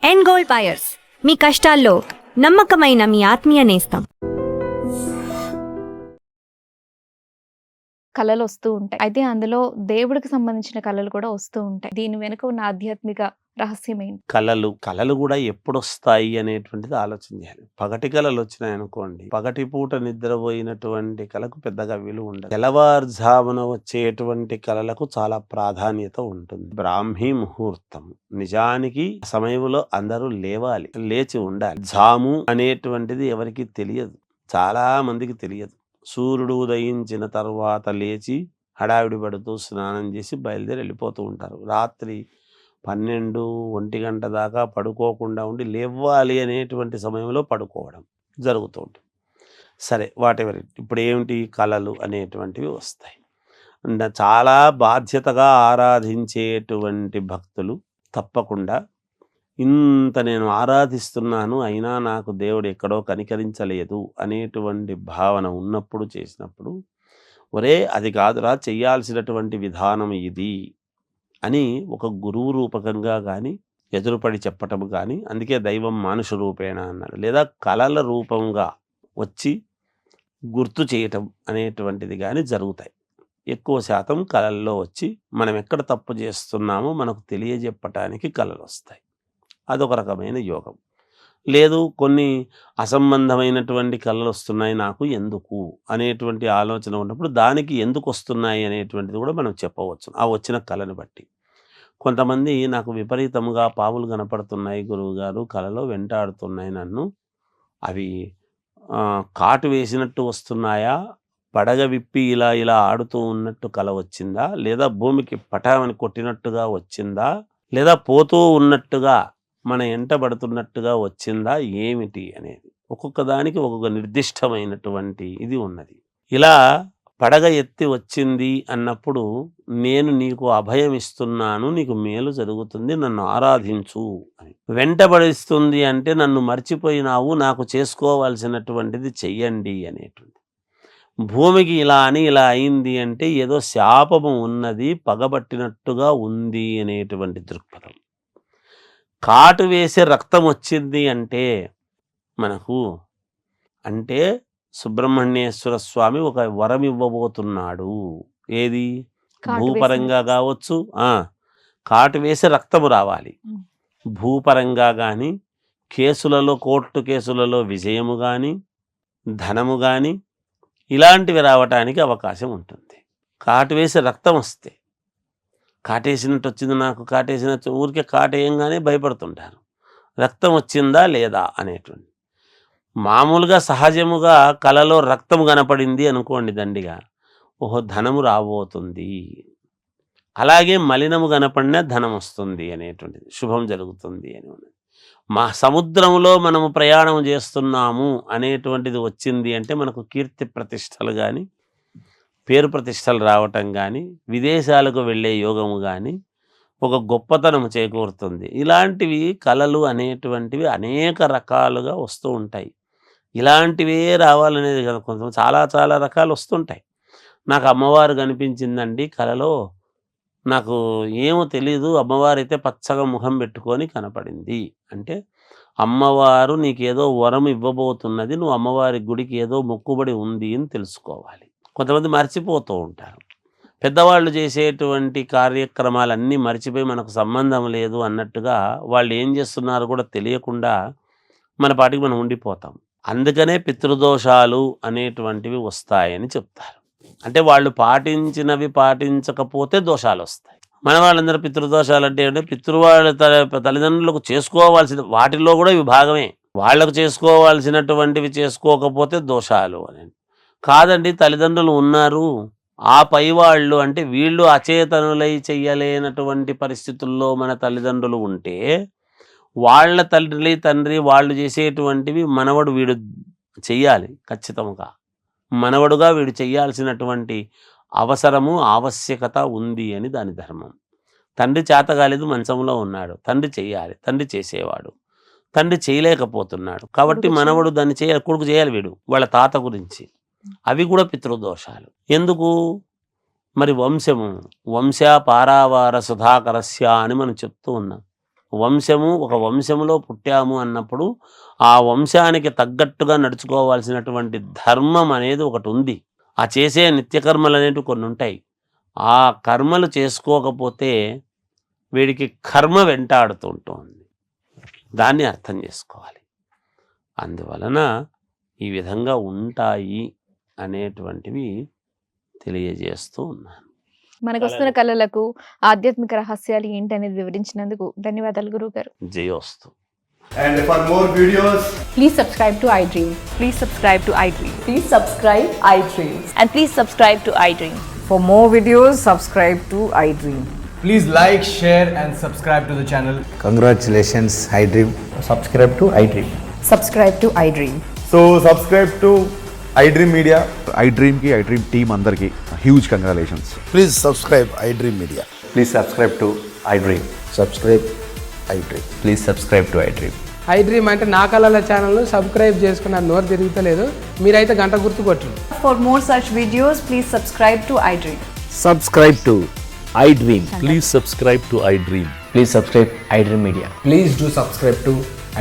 End gold buyers, మీ కష్టాల్లో నమ్మకమైన మీ ఆత్మీయ నేస్తం. కళలు వస్తూ ఉంటాయి. అయితే అందులో దేవుడికి సంబంధించిన కళలు కూడా వస్తూ ఉంటాయి. దీని వెనుక ఉన్న ఆధ్యాత్మిక రహస్యం ఏంటి? కళలు కూడా ఎప్పుడొస్తాయి అనేటువంటిది ఆలోచన చేయాలి. పగటి కళలు వచ్చినాయనుకోండి, పగటి పూట నిద్రపోయినటువంటి కళకు పెద్దగా విలువ ఉండదు. తెల్లవారుజామున వచ్చేటువంటి కళలకు చాలా ప్రాధాన్యత ఉంటుంది. బ్రాహ్మీ ముహూర్తం, నిజానికి సమయంలో అందరూ లేవాలి, లేచి ఉండాలి. జాము అనేటువంటిది ఎవరికి తెలియదు, చాలా మందికి తెలియదు. సూర్యుడు ఉదయించిన తర్వాత లేచి హడావిడి పడుతూ స్నానం చేసి బయలుదేరి వెళ్ళిపోతూ ఉంటారు. రాత్రి 12-1 గంట దాకా పడుకోకుండా ఉండి లేవాలి అనేటువంటి సమయంలో పడుకోవడం జరుగుతూ ఉంటుంది. సరే, వాటెవర్. ఇప్పుడు ఏమిటి, కళలు అనేటువంటివి వస్తాయి. చాలా బాధ్యతగా ఆరాధించేటువంటి భక్తులు తప్పకుండా ఇంత నేను ఆరాధిస్తున్నాను, అయినా నాకు దేవుడు ఎక్కడో కనికరించలేదు అనేటువంటి భావన ఉన్నప్పుడు చేసినప్పుడు, ఒరే అది కాదురా, చెయ్యాల్సినటువంటి విధానం ఇది అని ఒక గురువు రూపకంగా కానీ ఎదురుపడి చెప్పటం కానీ, అందుకే దైవం మానుష రూపేణ అన్నాడు, లేదా కళల రూపంగా వచ్చి గుర్తు చేయటం అనేటువంటిది కానీ జరుగుతాయి. ఎక్కువ శాతం కళల్లో వచ్చి మనం ఎక్కడ తప్పు చేస్తున్నామో మనకు తెలియజెప్పటానికి కళలు వస్తాయి. అదొక రకమైన యోగం. లేదు, కొన్ని అసంబంధమైనటువంటి కళలు వస్తున్నాయి నాకు ఎందుకు అనేటువంటి ఆలోచన ఉన్నప్పుడు దానికి ఎందుకు వస్తున్నాయి అనేటువంటిది కూడా మనం చెప్పవచ్చు ఆ వచ్చిన కళను బట్టి. కొంతమంది నాకు విపరీతంగా పాములు కనపడుతున్నాయి గురువుగారు, కళలో వెంటాడుతున్నాయి నన్ను, అవి కాటు వేసినట్టు వస్తున్నాయా, పడగ విప్పి ఇలా ఇలా ఆడుతూ ఉన్నట్టు కళ వచ్చిందా, లేదా భూమికి పటామని కొట్టినట్టుగా వచ్చిందా, లేదా పోతూ ఉన్నట్టుగా మన ఎంటబడుతున్నట్టుగా వచ్చిందా, ఏమిటి అనేది ఒక్కొక్క దానికి ఒక్కొక్క నిర్దిష్టమైనటువంటి ఇది ఉన్నది. ఇలా పడగ ఎత్తి వచ్చింది అన్నప్పుడు నేను నీకు అభయం ఇస్తున్నాను, నీకు మేలు జరుగుతుంది, నన్ను ఆరాధించు అని. వెంటబడిస్తుంది అంటే నన్ను మర్చిపోయినావు, నాకు చేసుకోవాల్సినటువంటిది చెయ్యండి అనేటువంటి. భూమికి ఇలా అని ఇలా అయింది అంటే ఏదో శాపము ఉన్నది, పగబట్టినట్టుగా ఉంది అనేటువంటి దృక్పథం. కాటు వేసే రక్తం వచ్చింది అంటే మనకు అంటే సుబ్రహ్మణ్యేశ్వర స్వామి ఒక వరం ఇవ్వబోతున్నాడు. ఏది, భూపరంగా కావచ్చు, కాటు వేసే రక్తము రావాలి. భూపరంగా కానీ, కేసులలో, కోర్టు కేసులలో విజయము కానీ, ధనము కానీ, ఇలాంటివి రావటానికి అవకాశం ఉంటుంది. కాటు వేసే రక్తం వస్తే, కాటేసినట్టు వచ్చింది నాకు, కాటేసినట్టు ఊరికే కాటేయంగానే భయపడుతుంటారు. రక్తం వచ్చిందా లేదా అనేటువంటి. మామూలుగా సహజముగా కళలో రక్తం కనపడింది అనుకోండి దండిగా, ఓహో ధనము రాబోతుంది. అలాగే మలినము కనపడినా ధనం వస్తుంది అనేటువంటిది, శుభం జరుగుతుంది అని ఉన్నది. మా సముద్రంలో మనము ప్రయాణం చేస్తున్నాము అనేటువంటిది వచ్చింది అంటే మనకు కీర్తి ప్రతిష్టలు కానీ, పేరు ప్రతిష్టలు రావటం కానీ, విదేశాలకు వెళ్ళే యోగము కానీ, ఒక గొప్పతనం చేకూరుతుంది. ఇలాంటివి కళలు అనేటువంటివి అనేక రకాలుగా వస్తూ ఉంటాయి. ఇలాంటివే రావాలనేది కదా, కొంచెం చాలా చాలా రకాలు వస్తుంటాయి. నాకు అమ్మవారు కనిపించిందండి కళలో, నాకు ఏమో తెలీదు, అమ్మవారు అయితే పచ్చగా ముఖం పెట్టుకొని కనపడింది అంటే అమ్మవారు నీకేదో వరం ఇవ్వబోతున్నది, నువ్వు అమ్మవారి గుడికి ఏదో మొక్కుబడి ఉంది అని తెలుసుకోవాలి. కొంతమంది మర్చిపోతూ ఉంటారు. పెద్దవాళ్ళు చేసేటువంటి కార్యక్రమాలన్నీ మర్చిపోయి మనకు సంబంధం లేదు అన్నట్టుగా వాళ్ళు ఏం చేస్తున్నారో కూడా తెలియకుండా మన పాటికి మనం ఉండిపోతాం. అందుకనే పితృదోషాలు అనేటువంటివి వస్తాయని చెప్తారు. అంటే వాళ్ళు పాటించినవి పాటించకపోతే దోషాలు వస్తాయి. మన వాళ్ళందరూ పితృదోషాలు అంటే పితృవాళ్ళ తల్లిదండ్రులకు చేసుకోవాల్సిన వాటిల్లో కూడా ఇవి భాగమే. వాళ్లకు చేసుకోవాల్సినటువంటివి చేసుకోకపోతే దోషాలు అని కాదండి. తల్లిదండ్రులు ఉన్నారు, ఆ పై వాళ్ళు అంటే వీళ్ళు అచేతనులై చెయ్యలేనటువంటి పరిస్థితుల్లో మన తల్లిదండ్రులు ఉంటే వాళ్ళ తండ్రి వాళ్ళు చేసేటువంటివి మనవడు వీడు చెయ్యాలి ఖచ్చితంగా. మనవడుగా వీడు చెయ్యాల్సినటువంటి అవసరము ఆవశ్యకత ఉంది అని దాని ధర్మం. తండ్రి చేత కాలేదు, మంచంలో ఉన్నాడు, తండ్రి చెయ్యాలి, తండ్రి చేసేవాడు, తండ్రి చేయలేకపోతున్నాడు కాబట్టి మనవడు దాన్ని చేయాలి, కొడుకు చేయాలి వీడు వాళ్ళ తాత గురించి. అవి కూడా పితృదోషాలు. ఎందుకు మరి వంశము వంశ పారావార సుధాకరస్య అని మనం చెప్తూ ఉన్నాం. ఒక వంశములో పుట్టాము అన్నప్పుడు ఆ వంశానికి తగ్గట్టుగా నడుచుకోవాల్సినటువంటి ధర్మం అనేది ఒకటి ఉంది. ఆ చేసే నిత్యకర్మలు అనేవి కొన్ని ఉంటాయి. ఆ కర్మలు చేసుకోకపోతే వీడికి కర్మ వెంటాడుతూ ఉంటుంది. దాన్ని అర్థం చేసుకోవాలి. అందువలన ఈ విధంగా ఉంటాయి అనేటువంటివి తెలియజేస్తూ ఉన్నాను. మనకు వస్తున్న కళలకు ఆధ్యాత్మిక రహస్యాలు ఏంటి అనేది వివరించినందుకు ధన్యవాదాలు గురువుగారు. జయోస్తు. And for more videos, Please subscribe to iDream. Please subscribe to iDream. Please subscribe iDream. And please subscribe to iDream. For more videos, subscribe to iDream. please like, share and subscribe to the channel. Congratulations, iDream. Subscribe to iDream. Subscribe to iDream. So subscribe to iDream Media. iDream की iDream team अंदर की huge congratulations. Please subscribe iDream Media. Please subscribe to iDream. Subscribe iDream. Please subscribe to iDream. iDream అంటే నా కళల channel subscribe చేసుకున్న నోరు తిరుగుతలేదు, మీరైతే గంట గుర్తు కొట్టండి. For more such videos, please subscribe to iDream. Subscribe to iDream. Please subscribe to iDream. Please subscribe iDream Media. Please do subscribe to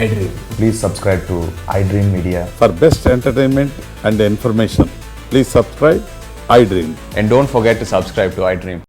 iDream. Please subscribe to iDream Media. For best entertainment and information, please subscribe iDream. And don't forget to subscribe to iDream.